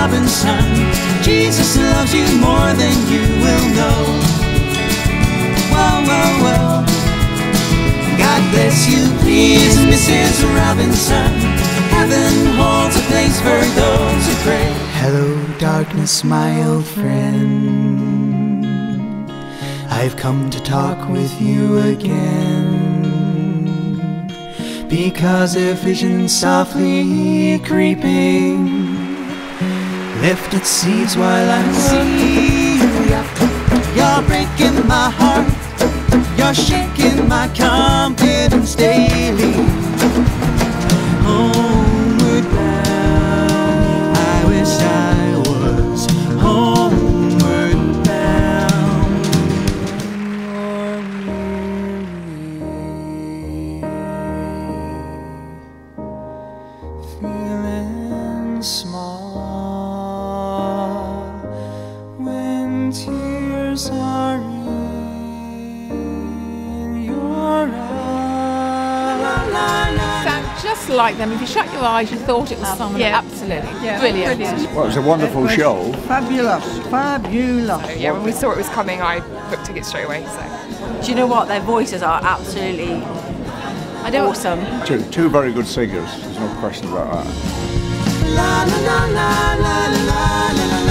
Robinson. Jesus loves you more than you will know. Whoa, whoa, whoa. God bless you, please, Mrs. Robinson. Heaven holds a place for those who pray. Hello, darkness, my old friend. I've come to talk with you again, because a vision softly creeping lifted seeds while I'm Cecilia. You're breaking my heart, you're shaking my confidence daily. Homeward bound, I wish I was homeward bound. Feeling small when tears are in your eyes. Sound just like them. If you shut your eyes, you thought it was someone. Yeah. Absolutely. Yeah. Brilliant. Well, it was a wonderful show. Fabulous, fabulous. So, yeah, when we saw it was coming, I booked tickets straight away. So. Do you know what? Their voices are absolutely awesome. Two very good singers, there's no question about that. La la la la la la la.